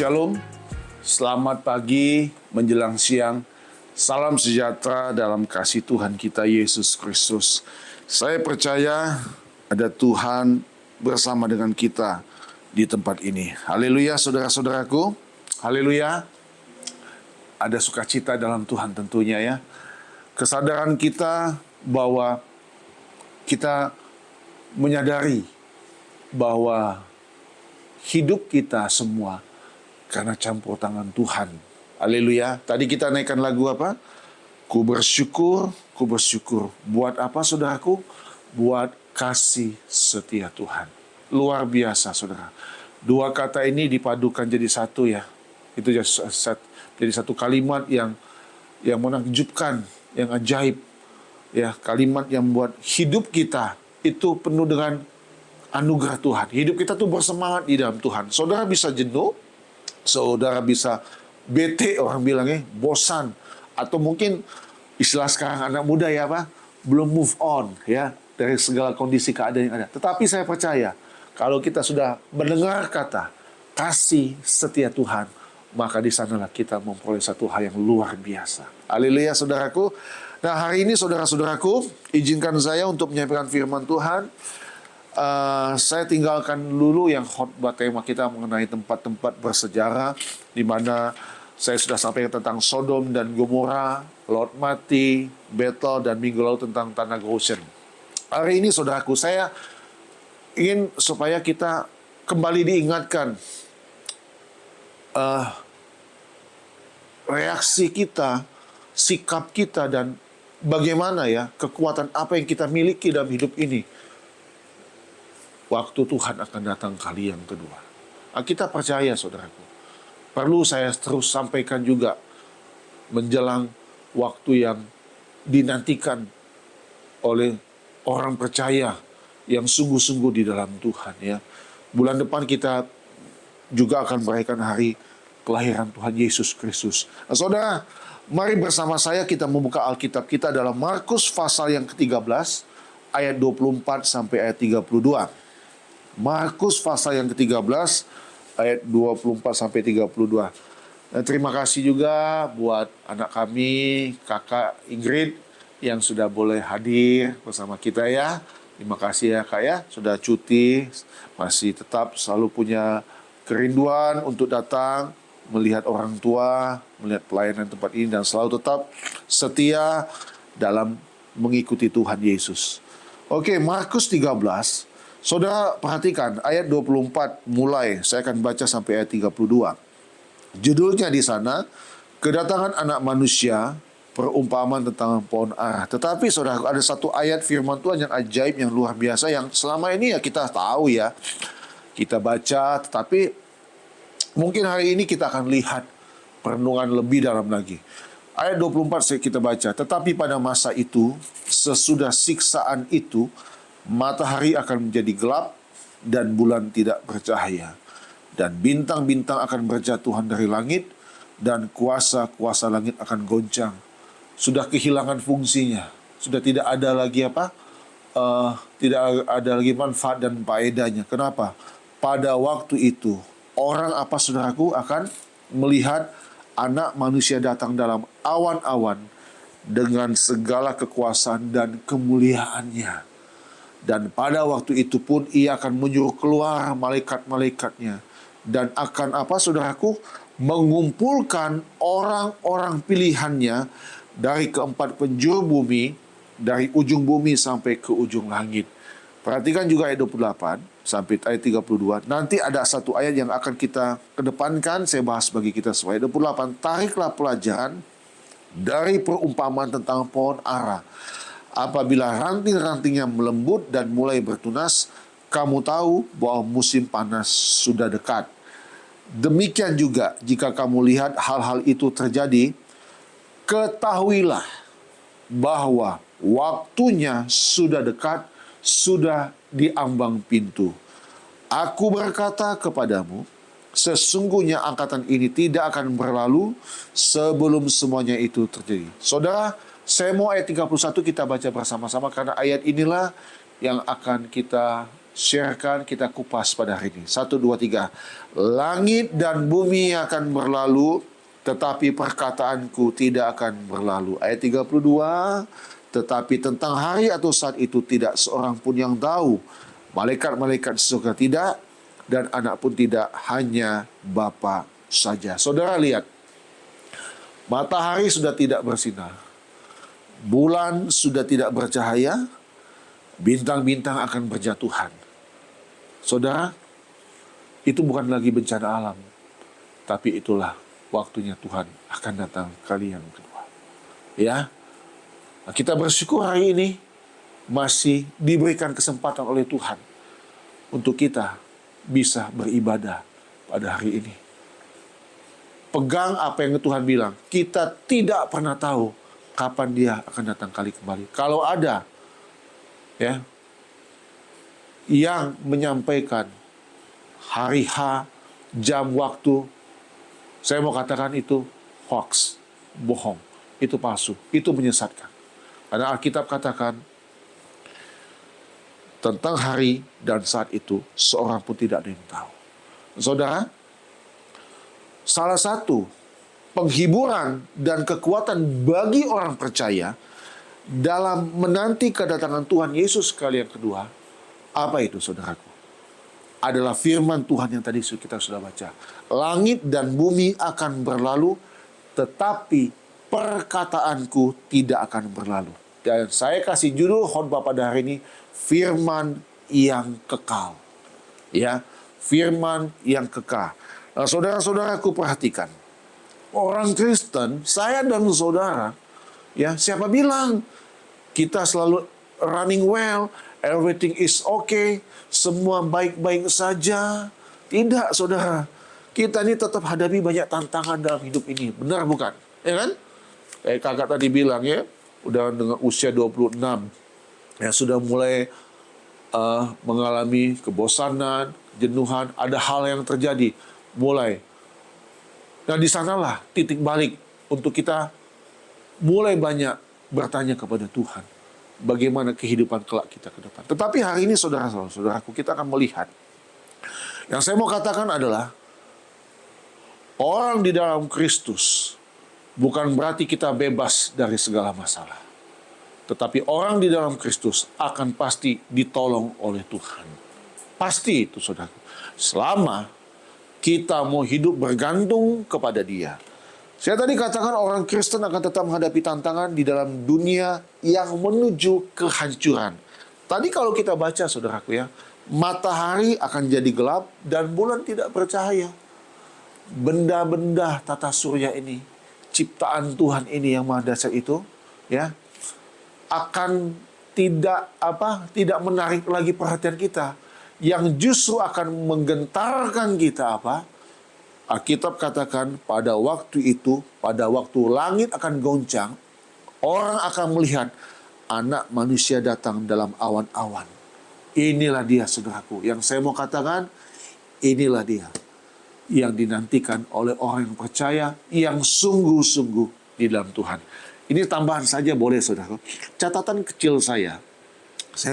Shalom, selamat pagi menjelang siang. Salam sejahtera dalam kasih Tuhan kita Yesus Kristus. Saya percaya ada Tuhan bersama dengan kita di tempat ini. Haleluya saudara-saudaraku. Haleluya. Ada sukacita dalam Tuhan tentunya ya. Kesadaran kita bahwa kita menyadari bahwa hidup kita semua karena campur tangan Tuhan. Haleluya. Tadi kita naikkan lagu apa? Ku bersyukur, ku bersyukur. Buat apa saudaraku? Buat kasih setia Tuhan. Luar biasa saudara. Dua kata ini dipadukan jadi satu ya. Itu jadi satu kalimat yang menakjubkan, yang ajaib. Ya, kalimat yang membuat hidup kita itu penuh dengan anugerah Tuhan. Hidup kita tuh bersemangat di dalam Tuhan. Saudara bisa jenuh, saudara bisa bete, orang bilangnya bosan, atau mungkin istilah sekarang anak muda ya apa, belum move on ya dari segala kondisi keadaan yang ada. Tetapi saya percaya kalau kita sudah mendengar kata kasih setia Tuhan, maka di sanalah kita memperoleh satu hal yang luar biasa. Haleluya saudaraku. Nah hari ini saudara-saudaraku, izinkan saya untuk menyampaikan firman Tuhan. Saya tinggalkan dulu yang khotbah tema kita mengenai tempat-tempat bersejarah, di mana saya sudah sampaikan tentang Sodom dan Gomora, Laut Mati, Betel, dan minggu lalu tentang Tanah Goshen. Hari ini saudaraku, saya ingin supaya kita kembali diingatkan reaksi kita, sikap kita, dan bagaimana ya kekuatan apa yang kita miliki dalam hidup ini waktu Tuhan akan datang kali yang kedua. Kita percaya saudaraku. Perlu saya terus sampaikan juga menjelang waktu yang dinantikan oleh orang percaya yang sungguh-sungguh di dalam Tuhan ya. Bulan depan kita juga akan merayakan hari kelahiran Tuhan Yesus Kristus. Nah, saudara, mari bersama saya kita membuka Alkitab kita dalam Markus pasal yang ke-13 ayat 24 sampai ayat 32. Markus pasal yang ke-13 ayat 24 sampai 32. Dan terima kasih juga buat anak kami, Kakak Ingrid yang sudah boleh hadir bersama kita ya. Terima kasih ya Kak ya, sudah cuti, masih tetap selalu punya kerinduan untuk datang melihat orang tua, melihat pelayanan tempat ini, dan selalu tetap setia dalam mengikuti Tuhan Yesus. Oke, Markus 13. Saudara perhatikan ayat 24 mulai, saya akan baca sampai ayat 32. Judulnya di sana, kedatangan anak manusia, perumpamaan tentang pohon ara. Tetapi saudara, ada satu ayat firman Tuhan yang ajaib, yang luar biasa, yang selama ini ya kita tahu ya, kita baca, tetapi mungkin hari ini kita akan lihat perenungan lebih dalam lagi. Ayat 24 kita baca, tetapi pada masa itu, sesudah siksaan itu, matahari akan menjadi gelap dan bulan tidak bercahaya. Dan bintang-bintang akan berjatuhan dari langit dan kuasa-kuasa langit akan goncang. Sudah kehilangan fungsinya. Sudah tidak ada lagi tidak ada lagi manfaat dan faedahnya. Kenapa? Pada waktu itu, orang apa saudaraku akan melihat anak manusia datang dalam awan-awan dengan segala kekuasaan dan kemuliaannya. Dan pada waktu itu pun ia akan menyuruh keluar malaikat-malaikatnya. Dan akan apa saudaraku? Mengumpulkan orang-orang pilihannya dari keempat penjuru bumi, dari ujung bumi sampai ke ujung langit. Perhatikan juga ayat 28 sampai ayat 32. Nanti ada satu ayat yang akan kita kedepankan, saya bahas bagi kita semua. Ayat 28, tariklah pelajaran dari perumpamaan tentang pohon ara. Apabila ranting-rantingnya melembut dan mulai bertunas, kamu tahu bahwa musim panas sudah dekat. Demikian juga jika kamu lihat hal-hal itu terjadi, ketahuilah bahwa waktunya sudah dekat, sudah di ambang pintu. Aku berkata kepadamu, sesungguhnya angkatan ini tidak akan berlalu sebelum semuanya itu terjadi. Saudara, saya mau ayat 31 kita baca bersama-sama, karena ayat inilah yang akan kita sharekan, kita kupas pada hari ini. 1, 2, 3. Langit dan bumi akan berlalu, tetapi perkataanku tidak akan berlalu. Ayat 32. Tetapi tentang hari atau saat itu tidak seorang pun yang tahu. Malaikat-malaikat surga tidak, dan anak pun tidak, hanya Bapa saja. Saudara lihat, matahari sudah tidak bersinar, bulan sudah tidak bercahaya, bintang-bintang akan berjatuhan. Saudara, itu bukan lagi bencana alam, tapi itulah waktunya Tuhan akan datang kali yang kedua. Ya, kita bersyukur hari ini masih diberikan kesempatan oleh Tuhan untuk kita bisa beribadah pada hari ini. Pegang apa yang Tuhan bilang. Kita tidak pernah tahu kapan Dia akan datang kali kembali. Kalau ada ya yang menyampaikan hari H, jam, waktu, saya mau katakan itu hoax, bohong, itu palsu, itu menyesatkan. Karena Alkitab katakan tentang hari dan saat itu seorang pun tidak ada yang tahu. Saudara, salah satu penghiburan dan kekuatan bagi orang percaya dalam menanti kedatangan Tuhan Yesus kali yang kedua, apa itu saudaraku? Adalah firman Tuhan yang tadi kita sudah baca. Langit dan bumi akan berlalu, tetapi perkataanku tidak akan berlalu. Dan saya kasih judul khotbah pada hari ini, firman yang kekal. Ya, firman yang kekal. Nah, saudara-saudaraku perhatikan. Orang Kristen, saya dan saudara, ya, siapa bilang kita selalu running well, everything is okay, semua baik-baik saja? Tidak, saudara. Kita ini tetap hadapi banyak tantangan dalam hidup ini. Benar bukan? Ya kan? Kayak kakak tadi bilang ya, udah dengan usia 26, ya sudah mulai mengalami kebosanan, jenuhan, ada hal yang terjadi. Mulai. Nah, di sanalah titik balik untuk kita mulai banyak bertanya kepada Tuhan. Bagaimana kehidupan kelak kita ke depan. Tetapi hari ini saudara-saudaraku, kita akan melihat. Yang saya mau katakan adalah, orang di dalam Kristus bukan berarti kita bebas dari segala masalah. Tetapi orang di dalam Kristus akan pasti ditolong oleh Tuhan. Pasti itu saudaraku. Selama kita mau hidup bergantung kepada Dia. Saya tadi katakan orang Kristen akan tetap menghadapi tantangan di dalam dunia yang menuju kehancuran. Tadi kalau kita baca saudaraku ya, matahari akan jadi gelap dan bulan tidak bercahaya. Benda-benda tata surya ini, ciptaan Tuhan ini yang maha dahsyat itu, ya, akan tidak menarik lagi perhatian kita. Yang justru akan menggentarkan kita apa? Alkitab katakan pada waktu itu, pada waktu langit akan goncang, orang akan melihat anak manusia datang dalam awan-awan. Inilah dia saudaraku. Yang saya mau katakan, inilah dia yang dinantikan oleh orang yang percaya, yang sungguh-sungguh di dalam Tuhan. Ini tambahan saja boleh saudaraku. Catatan kecil saya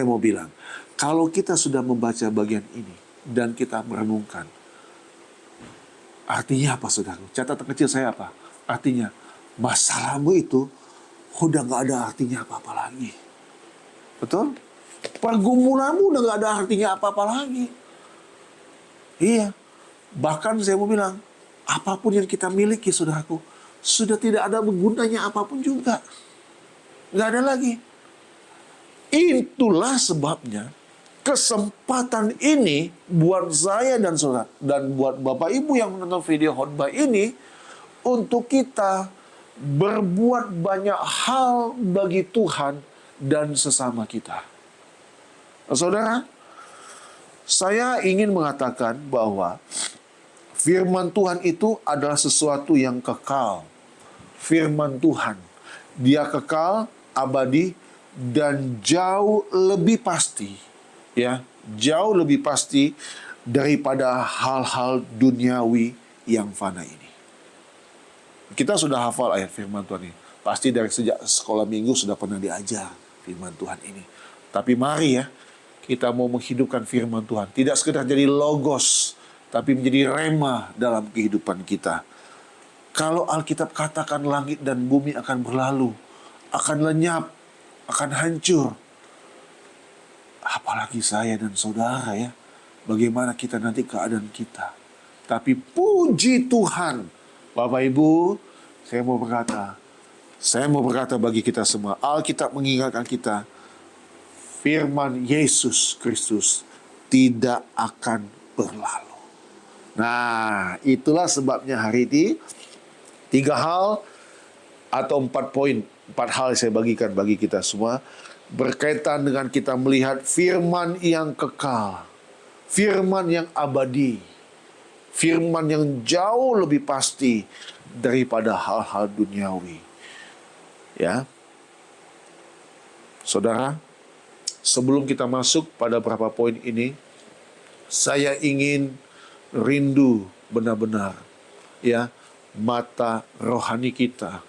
mau bilang, kalau kita sudah membaca bagian ini dan kita merenungkan, artinya apa saudaraku? Catatan kecil saya apa? Artinya masalahmu itu udah gak ada artinya apa-apa lagi. Betul? Pergumulanmu udah gak ada artinya apa-apa lagi. Iya. Bahkan saya mau bilang, apapun yang kita miliki saudaraku, sudah tidak ada gunanya apapun juga. Gak ada lagi. Itulah sebabnya kesempatan ini buat saya dan saudara, dan buat Bapak Ibu yang menonton video khotbah ini, untuk kita berbuat banyak hal bagi Tuhan dan sesama kita. Saudara, saya ingin mengatakan bahwa firman Tuhan itu adalah sesuatu yang kekal. Firman Tuhan, dia kekal, abadi, dan jauh lebih pasti, ya, jauh lebih pasti daripada hal-hal duniawi yang fana ini. Kita sudah hafal ayat firman Tuhan ini. Pasti dari sejak sekolah minggu sudah pernah diajar firman Tuhan ini. Tapi mari ya, kita mau menghidupkan firman Tuhan. Tidak sekedar jadi logos, tapi menjadi rema dalam kehidupan kita. Kalau Alkitab katakan langit dan bumi akan berlalu, akan lenyap, akan hancur. Apalagi saya dan saudara ya. Bagaimana kita nanti keadaan kita. Tapi puji Tuhan. Bapak Ibu, saya mau berkata bagi kita semua. Alkitab mengingatkan kita. Firman Yesus Kristus tidak akan berlalu. Nah, itulah sebabnya hari ini 3 hal atau 4 poin, 4 hal yang saya bagikan bagi kita semua berkaitan dengan kita melihat firman yang kekal, firman yang abadi, firman yang jauh lebih pasti daripada hal-hal duniawi. Ya. Saudara, sebelum kita masuk pada beberapa poin ini, saya ingin rindu benar-benar ya mata rohani kita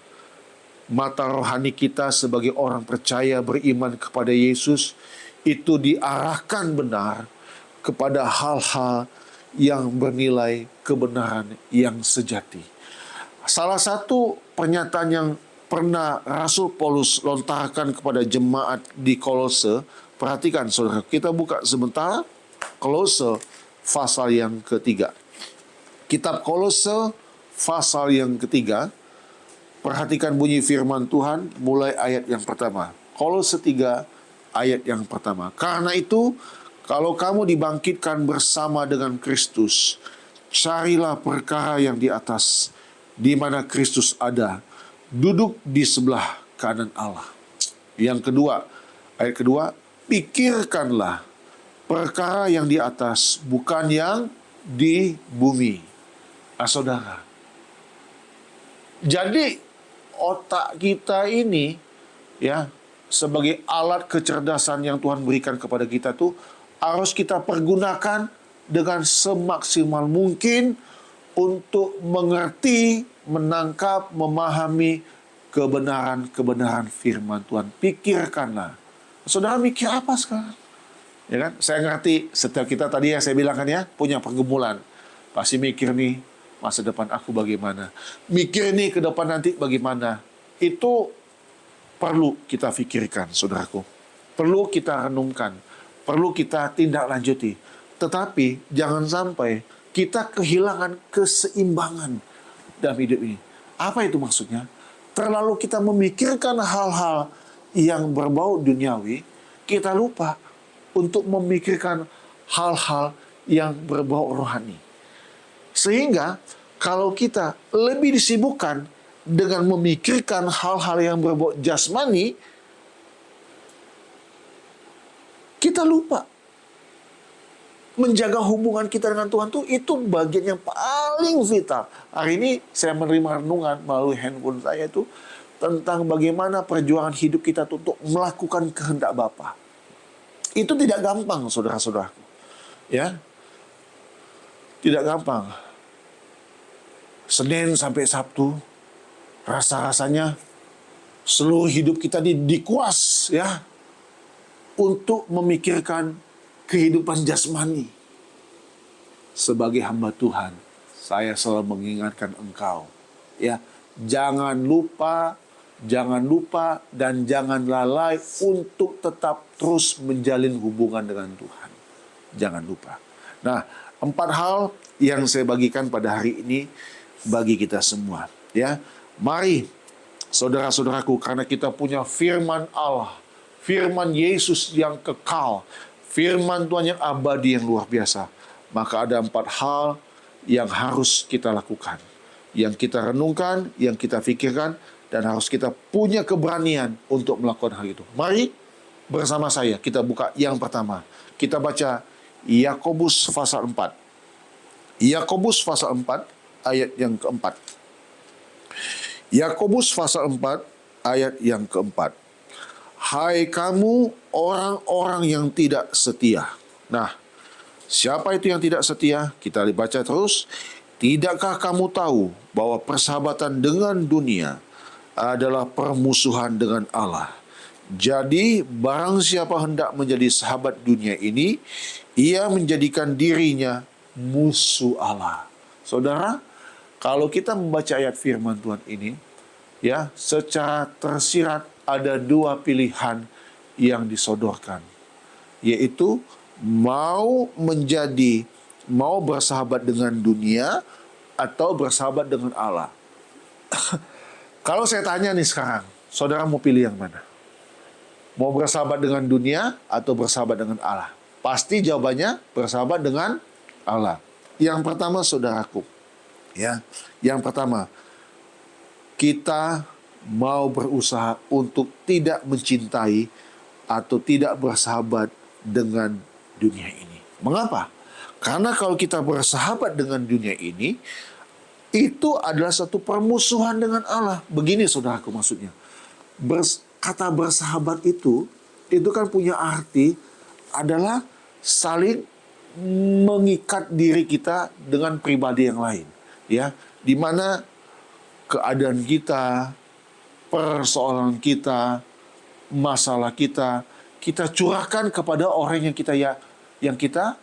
sebagai orang percaya beriman kepada Yesus itu diarahkan benar kepada hal-hal yang bernilai kebenaran yang sejati. Salah satu pernyataan yang pernah Rasul Paulus lontarkan kepada jemaat di Kolose, perhatikan saudara, kita buka sebentar Kolose pasal yang ketiga. Kitab Kolose pasal yang ketiga, perhatikan bunyi firman Tuhan mulai ayat yang pertama. Kolose 3 ayat yang pertama. Karena itu, kalau kamu dibangkitkan bersama dengan Kristus, carilah perkara yang di atas, di mana Kristus ada, duduk di sebelah kanan Allah. Yang kedua, ayat kedua, pikirkanlah perkara yang di atas, bukan yang di bumi. Saudara, jadi otak kita ini ya sebagai alat kecerdasan yang Tuhan berikan kepada kita tuh harus kita pergunakan dengan semaksimal mungkin untuk mengerti, menangkap, memahami kebenaran-kebenaran firman Tuhan. Pikirkanlah. Saudara mikir apa sekarang? Ya kan? Saya ngerti setiap kita tadi yang saya bilang kan ya, punya pergumulan. Pasti mikir nih, masa depan aku bagaimana? Mikir nih ke depan nanti bagaimana? Itu perlu kita pikirkan, saudaraku. Perlu kita renungkan. Perlu kita tindak lanjuti. Tetapi jangan sampai kita kehilangan keseimbangan dalam hidup ini. Apa itu maksudnya? Terlalu kita memikirkan hal-hal yang berbau duniawi, kita lupa untuk memikirkan hal-hal yang berbau rohani. Sehingga kalau kita lebih disibukkan dengan memikirkan hal-hal yang berbau jasmani, kita lupa menjaga hubungan kita dengan Tuhan itu bagian yang paling vital. Hari ini saya menerima renungan melalui handphone saya itu tentang bagaimana perjuangan hidup kita untuk melakukan kehendak Bapa. Itu tidak gampang, saudara-saudaraku. Ya, tidak gampang. Senin sampai Sabtu, rasa-rasanya seluruh hidup kita dikuas ya untuk memikirkan kehidupan jasmani. Sebagai hamba Tuhan, saya selalu mengingatkan engkau, ya, jangan lupa dan jangan lalai untuk tetap terus menjalin hubungan dengan Tuhan. Jangan lupa. Nah, 4 hal yang saya bagikan pada hari ini bagi kita semua, ya. Mari saudara-saudaraku, karena kita punya firman Allah, firman Yesus yang kekal, firman Tuhan yang abadi yang luar biasa, maka ada 4 hal yang harus kita lakukan, yang kita renungkan, yang kita pikirkan, dan harus kita punya keberanian untuk melakukan hal itu. Mari bersama saya kita buka yang pertama. Kita baca Yakobus pasal 4. Yakobus pasal 4 ayat yang keempat. Yakobus pasal 4 ayat yang keempat. Hai kamu orang-orang yang tidak setia. Nah, siapa itu yang tidak setia? Kita baca terus. Tidakkah kamu tahu bahwa persahabatan dengan dunia adalah permusuhan dengan Allah? Jadi barang siapa hendak menjadi sahabat dunia ini, ia menjadikan dirinya musuh Allah. Saudara, kalau kita membaca ayat firman Tuhan ini, ya, secara tersirat ada dua pilihan yang disodorkan, yaitu mau bersahabat dengan dunia atau bersahabat dengan Allah. Kalau saya tanya nih sekarang, saudara mau pilih yang mana? Mau bersahabat dengan dunia atau bersahabat dengan Allah? Pasti jawabannya bersahabat dengan Allah. Yang pertama, saudaraku, ya, yang pertama, kita mau berusaha untuk tidak mencintai atau tidak bersahabat dengan dunia ini. Mengapa? Karena kalau kita bersahabat dengan dunia ini, itu adalah satu permusuhan dengan Allah. Begini saudaraku maksudnya. Kata bersahabat itu kan punya arti adalah saling mengikat diri kita dengan pribadi yang lain. Ya, di mana keadaan kita, persoalan kita, masalah kita, kita curahkan kepada orang yang kita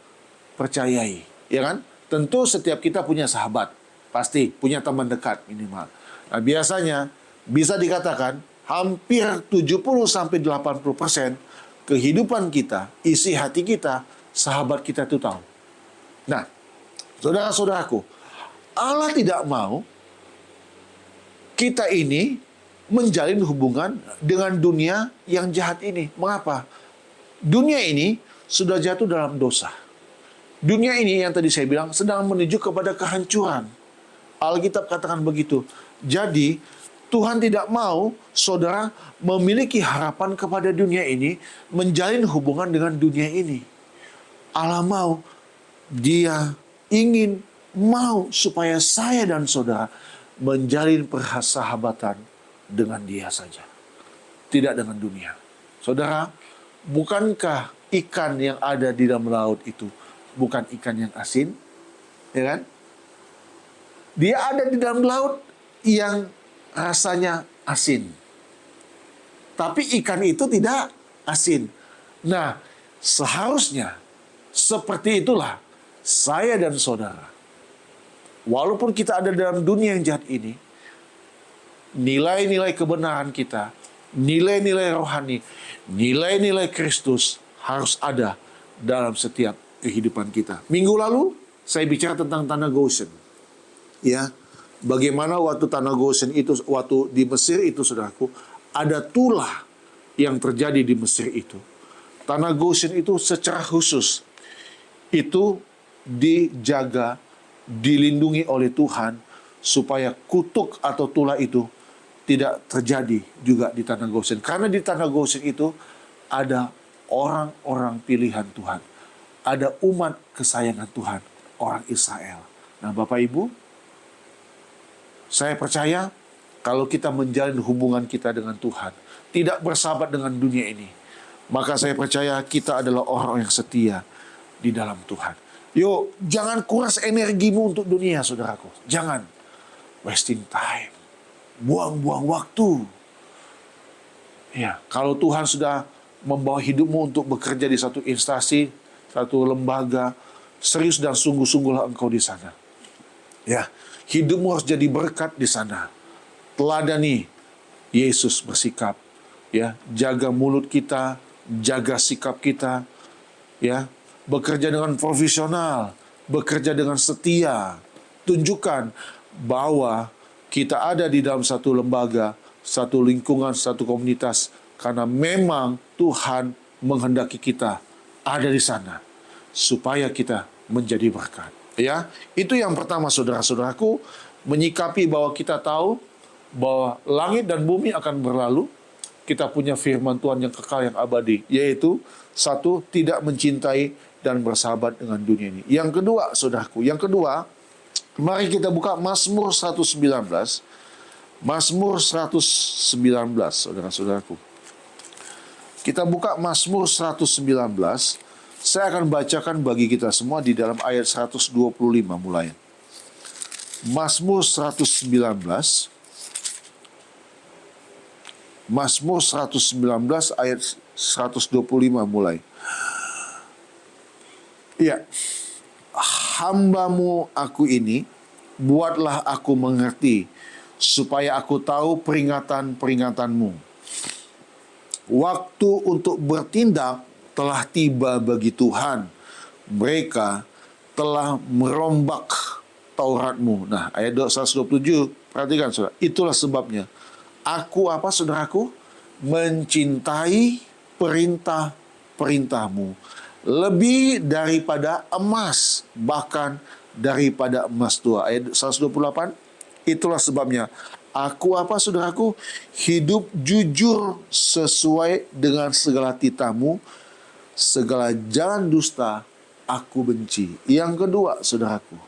percayai, ya kan? Tentu setiap kita punya sahabat, pasti punya teman dekat minimal. Nah, biasanya bisa dikatakan hampir 70-80% kehidupan kita, isi hati kita, sahabat kita itu tahu. Nah, saudara-saudaraku, Allah tidak mau kita ini menjalin hubungan dengan dunia yang jahat ini. Mengapa? Dunia ini sudah jatuh dalam dosa. Dunia ini yang tadi saya bilang sedang menuju kepada kehancuran. Alkitab katakan begitu. Jadi Tuhan tidak mau saudara memiliki harapan kepada dunia ini, menjalin hubungan dengan dunia ini. Allah mau, Dia mau supaya saya dan saudara menjalin persahabatan dengan Dia saja, tidak dengan dunia. Saudara, bukankah ikan yang ada di dalam laut itu bukan ikan yang asin? Ya kan? Dia ada di dalam laut yang rasanya asin. Tapi ikan itu tidak asin. Nah, seharusnya seperti itulah saya dan saudara. Walaupun kita ada dalam dunia yang jahat ini, nilai-nilai kebenaran kita, nilai-nilai rohani, nilai-nilai Kristus harus ada dalam setiap kehidupan kita. Minggu lalu saya bicara tentang tanah Goshen. Ya, bagaimana waktu tanah Goshen itu, waktu di Mesir itu, saudaraku, ada tulah yang terjadi di Mesir itu. Tanah Goshen itu secara khusus itu dijaga, dilindungi oleh Tuhan supaya kutuk atau tulah itu tidak terjadi juga di tanah Goshen. Karena di tanah Goshen itu ada orang-orang pilihan Tuhan. Ada umat kesayangan Tuhan, orang Israel. Nah, Bapak Ibu, saya percaya kalau kita menjalin hubungan kita dengan Tuhan, tidak bersahabat dengan dunia ini, maka saya percaya kita adalah orang yang setia di dalam Tuhan. Yuk, jangan kuras energimu untuk dunia, saudaraku. Jangan. Wasting time. Buang-buang waktu. Ya, kalau Tuhan sudah membawa hidupmu untuk bekerja di satu instansi, satu lembaga, serius dan sungguh-sungguhlah engkau di sana. Ya, hidupmu harus jadi berkat di sana. Teladani Yesus bersikap. Ya, jaga mulut kita, jaga sikap kita. Ya, bekerja dengan profesional, bekerja dengan setia. Tunjukkan bahwa kita ada di dalam satu lembaga, satu lingkungan, satu komunitas, karena memang Tuhan menghendaki kita ada di sana supaya kita menjadi berkat. Ya, itu yang pertama, saudara-saudaraku, menyikapi bahwa kita tahu bahwa langit dan bumi akan berlalu. Kita punya firman Tuhan yang kekal, yang abadi, yaitu satu, tidak mencintai dan bersahabat dengan dunia ini. Yang kedua, saudaraku, mari kita buka Mazmur 119. Mazmur 119, saudara-saudaraku. Kita buka Mazmur 119. Saya akan bacakan bagi kita semua di dalam ayat 125 mulai. Mazmur 119. Mazmur 119 ayat 125 mulai. Ya, hamba-Mu aku ini, buatlah aku mengerti, supaya aku tahu peringatan-peringatan-Mu. Waktu untuk bertindak telah tiba bagi Tuhan. Mereka telah merombak Taurat-Mu. Nah, ayat 127, perhatikan saudara. Itulah sebabnya aku apa saudaraku? Mencintai perintah-perintah-Mu lebih daripada emas, bahkan daripada emas tua. Ayat 128, itulah sebabnya aku apa saudaraku? Hidup jujur sesuai dengan segala titah-Mu, segala jalan dusta aku benci. Yang kedua saudaraku,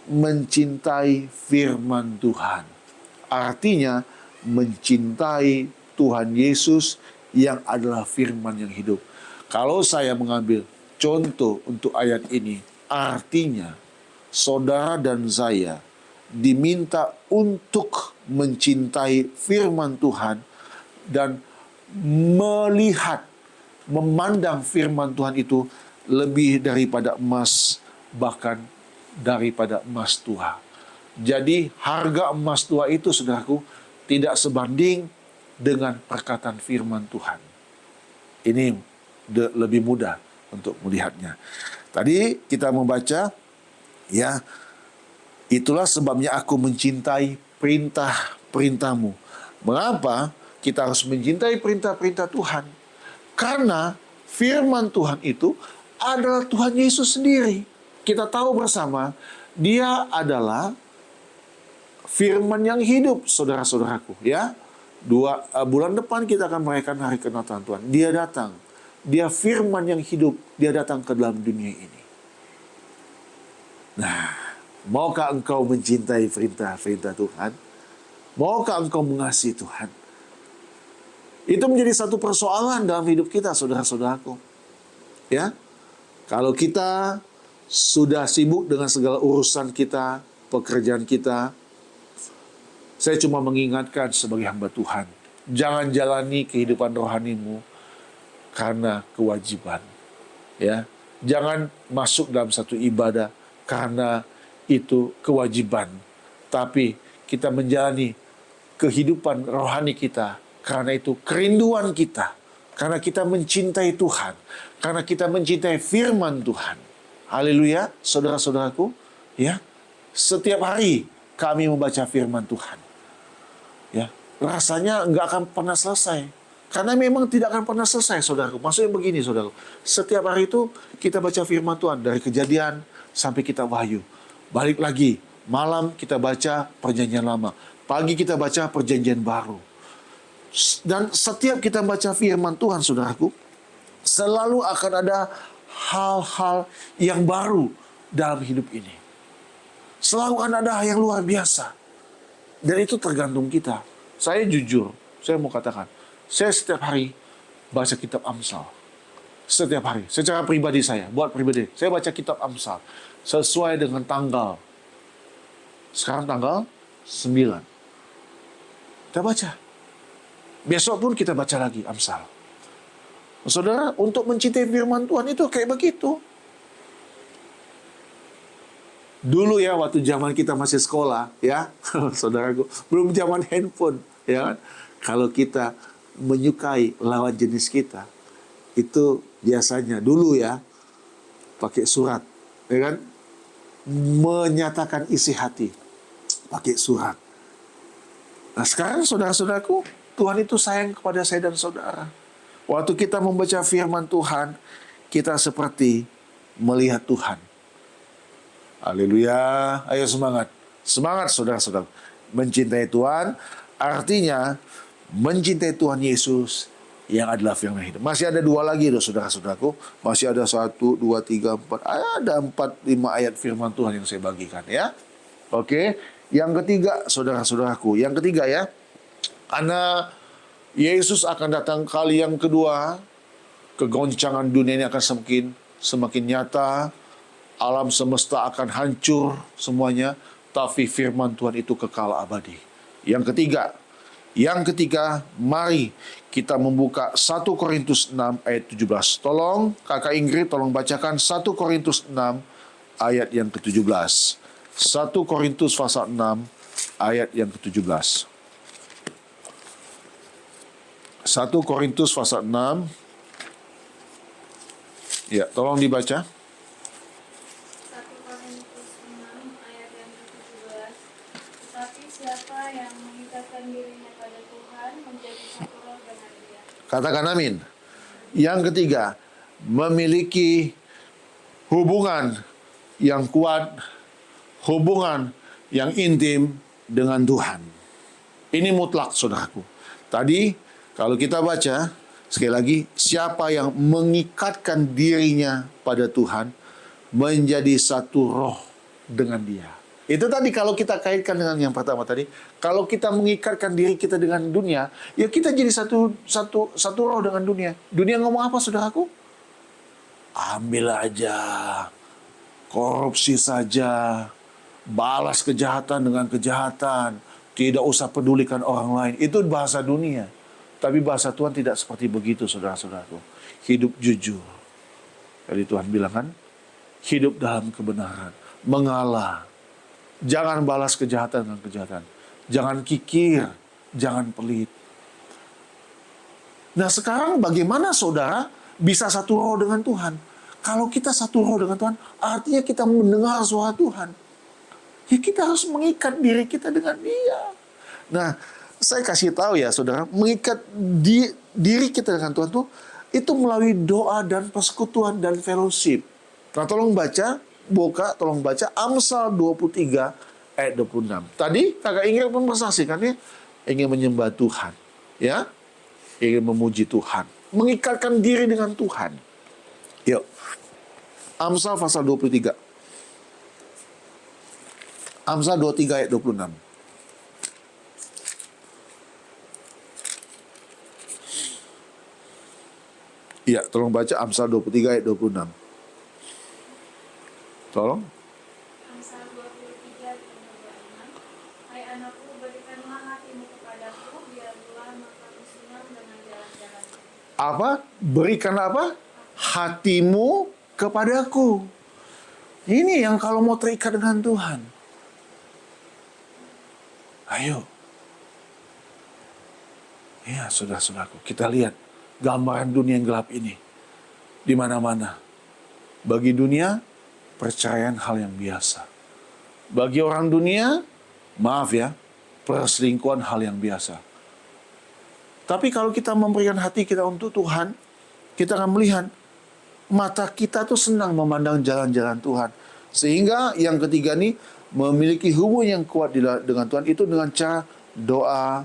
mencintai firman Tuhan. Artinya mencintai Tuhan Yesus yang adalah firman yang hidup. Kalau saya mengambil contoh untuk ayat ini, artinya saudara dan saya diminta untuk mencintai firman Tuhan dan melihat, memandang firman Tuhan itu lebih daripada emas, bahkan daripada emas tua. Jadi harga emas tua itu saudaraku tidak sebanding dengan perkataan firman Tuhan. Ini lebih mudah untuk melihatnya. Tadi kita membaca, ya, itulah sebabnya aku mencintai perintah-perintah-Mu. Mengapa kita harus mencintai perintah-perintah Tuhan? Karena firman Tuhan itu adalah Tuhan Yesus sendiri. Kita tahu bersama, Dia adalah firman yang hidup, saudara-saudaraku. Ya, bulan depan kita akan merayakan hari kenataan Tuhan. Dia datang. Dia firman yang hidup. Dia datang ke dalam dunia ini. Nah, maukah engkau mencintai perintah-perintah Tuhan? Maukah engkau mengasihi Tuhan? Itu menjadi satu persoalan dalam hidup kita, saudara-saudaraku. Ya, kalau kita sudah sibuk dengan segala urusan kita, pekerjaan kita, saya cuma mengingatkan sebagai hamba Tuhan, jangan jalani kehidupan rohanimu karena kewajiban. Ya, jangan masuk dalam satu ibadah karena itu kewajiban, tapi kita menjalani kehidupan rohani kita karena itu kerinduan kita, karena kita mencintai Tuhan, karena kita mencintai firman Tuhan. Haleluya, saudara-saudaraku. Ya, setiap hari kami membaca firman Tuhan. Ya, rasanya nggak akan pernah selesai. Karena memang tidak akan pernah selesai, saudaraku. Maksudnya begini, saudaraku. Setiap hari itu kita baca firman Tuhan. Dari Kejadian sampai kita Wahyu. Balik lagi, malam kita baca Perjanjian Lama. Pagi kita baca Perjanjian Baru. Dan setiap kita baca firman Tuhan, saudaraku, selalu akan ada hal-hal yang baru dalam hidup ini. Selalu akan ada hal yang luar biasa. Dan itu tergantung kita. Saya jujur, saya mau katakan, saya setiap hari baca kitab Amsal. Setiap hari, secara pribadi saya, buat pribadi, saya baca kitab Amsal sesuai dengan tanggal. Sekarang tanggal 9. Kita baca. Besok pun kita baca lagi Amsal. Saudara, untuk mencintai firman Tuhan itu kayak begitu. Dulu ya, waktu zaman kita masih sekolah, ya, saudaraku, belum zaman handphone, ya kan? Kalau kita menyukai lawan jenis kita, itu biasanya dulu ya, pakai surat, ya kan? Menyatakan isi hati, pakai surat. Nah sekarang saudara-saudaraku, Tuhan itu sayang kepada saya dan saudara. Waktu kita membaca firman Tuhan, kita seperti melihat Tuhan. Haleluya, ayo semangat. Semangat saudara-saudara. Mencintai Tuhan, artinya mencintai Tuhan Yesus yang adalah firman hidup. Masih ada 2 lagi loh saudara-saudaraku. Masih ada 1, 2, 3, 4. Ada 4, 5 ayat firman Tuhan yang saya bagikan ya. Oke. Yang ketiga saudara-saudaraku. Yang ketiga ya. Karena Yesus akan datang kali yang kedua, kegoncangan dunia ini akan semakin nyata, alam semesta akan hancur semuanya, tapi firman Tuhan itu kekal abadi. Yang ketiga, Yang ketiga, mari kita membuka 1 Korintus 6 ayat 17. Tolong Kakak Ingrid, tolong bacakan 1 Korintus 6 ayat yang ke-17. 1 Korintus pasal 6 ayat yang ke-17. 1 Korintus pasal 6. Ya, tolong dibaca. 1 Korintus 6 ayat yang ke-17. Tetapi siapa yang mengikatkan dirinya pada Tuhan menjadi satu roh dengan Dia. Katakan amin. Yang ketiga, memiliki hubungan yang kuat, hubungan yang intim dengan Tuhan. Ini mutlak, saudaraku. Tadi, kalau kita baca, sekali lagi, siapa yang mengikatkan dirinya pada Tuhan, menjadi satu roh dengan Dia. Itu tadi kalau kita kaitkan dengan yang pertama tadi, kalau kita mengikatkan diri kita dengan dunia, ya kita jadi satu roh dengan dunia. Dunia ngomong apa, saudaraku? Ambil aja, korupsi saja, balas kejahatan dengan kejahatan, tidak usah pedulikan orang lain. Itu bahasa dunia. Tapi bahasa Tuhan tidak seperti begitu, saudara-saudaraku. Hidup jujur. Jadi Tuhan bilang kan, hidup dalam kebenaran, mengalah. Jangan balas kejahatan dengan kejahatan. Jangan kikir, jangan pelit. Nah sekarang bagaimana saudara bisa satu roh dengan Tuhan? Kalau kita satu roh dengan Tuhan, artinya kita mendengar suara Tuhan. Ya kita harus mengikat diri kita dengan Dia. Nah, saya kasih tahu ya saudara, mengikat diri kita dengan Tuhan itu melalui doa dan persekutuan dan fellowship. Nah tolong tolong baca Amsal 23 ayat 26. Tadi kakak Ingrid pun bersaksikan ya, ingin menyembah Tuhan, ya, ingin memuji Tuhan, mengikatkan diri dengan Tuhan. Yuk, Amsal pasal 23. Amsal 23 ayat 26. Iya, tolong baca Amsal 23 ayat 26. Tolong. Amsal 23 ayat 26. Hai anakku, berikanlah hatimu kepadaku, biarlah matamu senang dengan jalan-jalanmu. Apa? Berikan apa? Hatimu kepadaku. Ini yang kalau mau terikat dengan Tuhan. Ayo. Ya, saudara-saudaraku, kita lihat gambaran dunia yang gelap ini. Di mana-mana. Bagi dunia, percayaan hal yang biasa. Bagi orang dunia, maaf ya, perselingkuhan hal yang biasa. Tapi kalau kita memberikan hati kita untuk Tuhan, kita akan melihat mata kita tuh senang memandang jalan-jalan Tuhan. Sehingga yang ketiga nih, memiliki hubungan yang kuat dengan Tuhan itu dengan cara doa,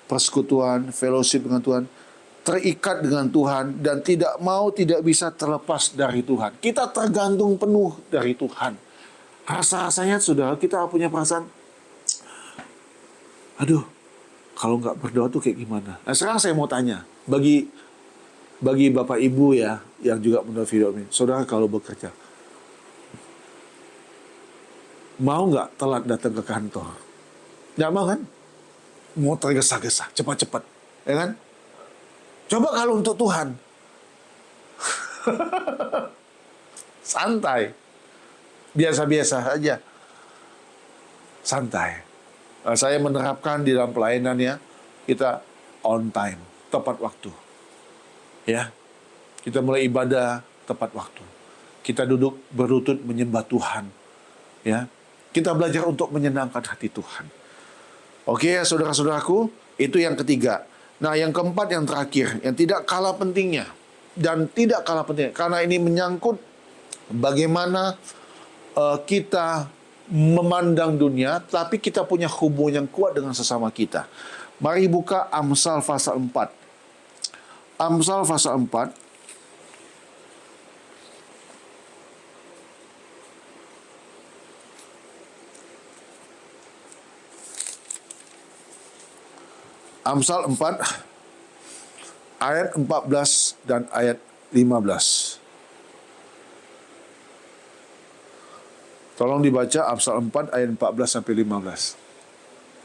persekutuan, fellowship dengan Tuhan, terikat dengan Tuhan, dan tidak bisa terlepas dari Tuhan. Kita tergantung penuh dari Tuhan. Rasa-rasanya saudara, kita punya perasaan, aduh, kalau nggak berdoa tuh kayak gimana? Nah sekarang saya mau tanya, bagi Bapak Ibu ya, yang juga menonton video ini, saudara kalau bekerja, mau nggak telat datang ke kantor? Nggak mau kan? Mau tergesa-gesa, cepat-cepat, ya kan? Coba kalau untuk Tuhan, santai, biasa-biasa aja, santai. Saya menerapkan di dalam pelayanannya, kita on time, tepat waktu. Ya, kita mulai ibadah tepat waktu. Kita duduk berlutut menyembah Tuhan. Ya, kita belajar untuk menyenangkan hati Tuhan. Oke, saudara-saudaraku, itu yang ketiga. Nah, yang keempat, yang terakhir, yang tidak kalah pentingnya. Dan tidak kalah pentingnya, karena ini menyangkut bagaimana kita memandang dunia, tapi kita punya hubungan yang kuat dengan sesama kita. Mari buka Amsal pasal 4. Amsal pasal 4. Amsal 4 ayat 14 dan ayat 15. Tolong dibaca Amsal 4 ayat 14 sampai 15.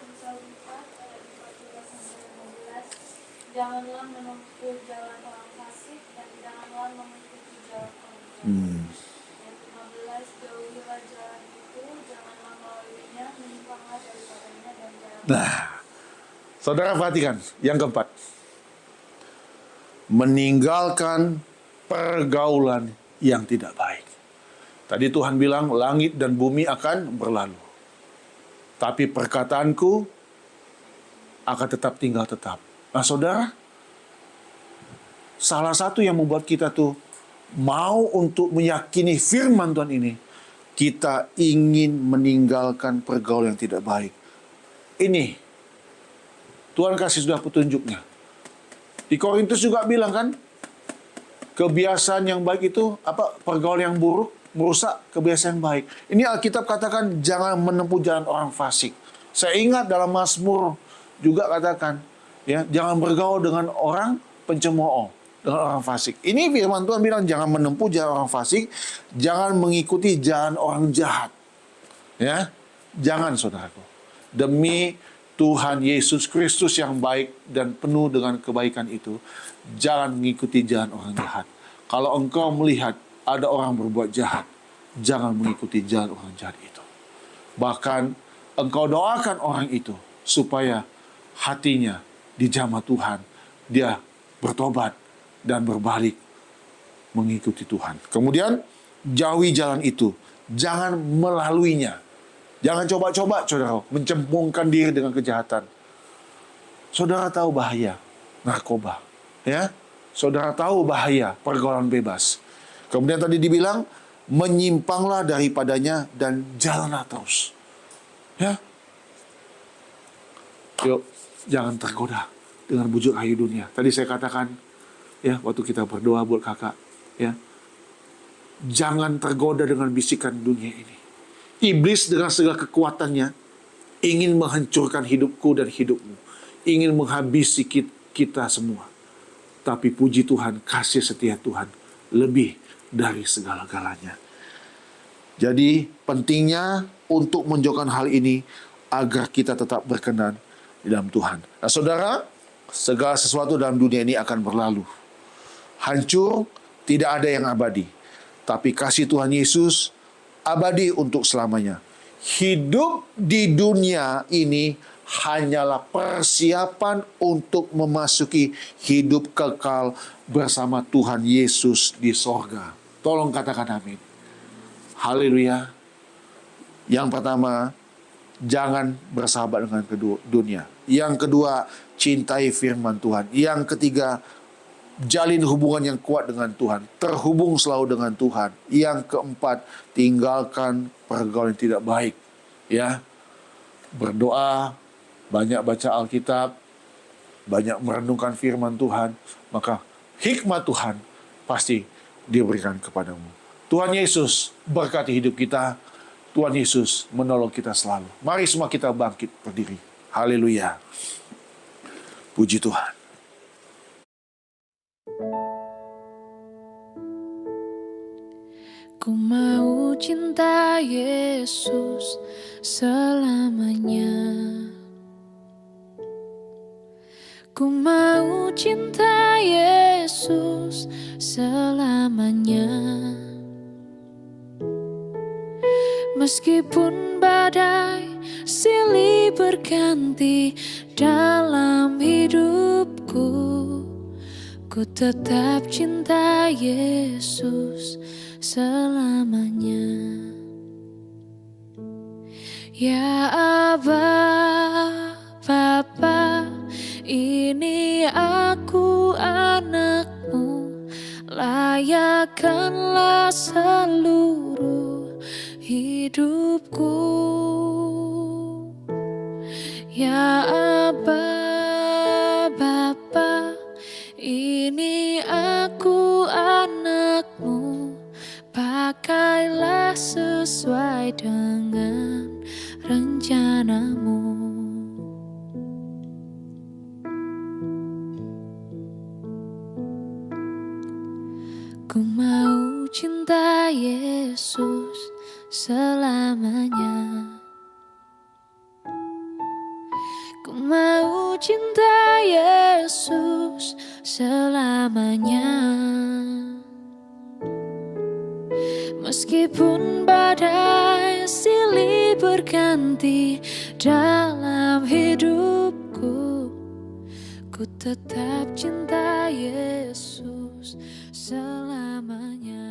Amsal 4 ayat 14 sampai Janganlah menempuh jalan orang fasik dan janganlah mengikuti jalan orang jahat. Ayat 15, jauhilah jalan itu, janganlah melaluinya, menyimpanglah daripadanya dan jangan. Nah, saudara perhatikan yang keempat. Meninggalkan pergaulan yang tidak baik. Tadi Tuhan bilang langit dan bumi akan berlalu. Tapi perkataanku akan tetap tinggal tetap. Nah saudara, salah satu yang membuat kita tuh mau untuk meyakini firman Tuhan ini, kita ingin meninggalkan pergaulan yang tidak baik. Ini, Tuhan kasih sudah petunjuknya. Di Korintus juga bilang kan, kebiasaan yang baik itu pergaulan yang buruk merusak kebiasaan yang baik. Ini Alkitab katakan jangan menempuh jalan orang fasik. Saya ingat dalam Mazmur juga katakan, ya, jangan bergaul dengan orang pencemooh, dengan orang fasik. Ini firman Tuhan bilang jangan menempuh jalan orang fasik, jangan mengikuti jalan orang jahat. Ya, jangan saudaraku. Demi Tuhan Yesus Kristus yang baik dan penuh dengan kebaikan itu, jangan mengikuti jalan orang jahat. Kalau engkau melihat ada orang berbuat jahat, jangan mengikuti jalan orang jahat itu. Bahkan engkau doakan orang itu supaya hatinya dijamah Tuhan, dia bertobat dan berbalik mengikuti Tuhan. Kemudian jauhi jalan itu, jangan melaluinya. Jangan coba-coba, saudara, mencemplungkan diri dengan kejahatan. Saudara tahu bahaya narkoba, ya? Saudara tahu bahaya pergaulan bebas. Kemudian tadi dibilang, menyimpanglah daripadanya dan jalanlah terus. Ya. Yuk, jangan tergoda dengan bujuk rayu dunia. Tadi saya katakan, ya, waktu kita berdoa buat kakak, ya, jangan tergoda dengan bisikan dunia ini. Iblis dengan segala kekuatannya ingin menghancurkan hidupku dan hidupmu. Ingin menghabisi kita semua. Tapi puji Tuhan, kasih setia Tuhan lebih dari segala-galanya. Jadi pentingnya untuk menjauhkan hal ini agar kita tetap berkenan di dalam Tuhan. Nah saudara, segala sesuatu dalam dunia ini akan berlalu. Hancur, tidak ada yang abadi. Tapi kasih Tuhan Yesus abadi untuk selamanya. Hidup di dunia ini hanyalah persiapan untuk memasuki hidup kekal bersama Tuhan Yesus di sorga. Tolong katakan amin. Haleluya. Yang pertama, jangan bersahabat dengan dunia. Yang kedua, cintai firman Tuhan. Yang ketiga, jalin hubungan yang kuat dengan Tuhan. Terhubung selalu dengan Tuhan. Yang keempat, tinggalkan pergaulan yang tidak baik. Ya, berdoa, banyak baca Alkitab, banyak merenungkan firman Tuhan, maka hikmat Tuhan pasti diberikan kepadamu. Tuhan Yesus berkati hidup kita. Tuhan Yesus menolong kita selalu. Mari semua kita bangkit berdiri. Haleluya. Puji Tuhan. Ku mau cinta Yesus selamanya. Ku mau cinta Yesus selamanya. Meskipun badai silih berganti dalam hidupku, ku tetap cinta Yesus selamanya. Ya Aba, Bapa, ini aku anakmu, layakkanlah seluruh hidupku. Ya Aba, Bapa, ini aku anakmu, pakailah sesuai dengan rencanamu. Ku mau cinta Yesus selamanya. Ku mau cinta Yesus Yesus selamanya. Meskipun badai silih berganti dalam hidupku, ku tetap cinta Yesus selamanya.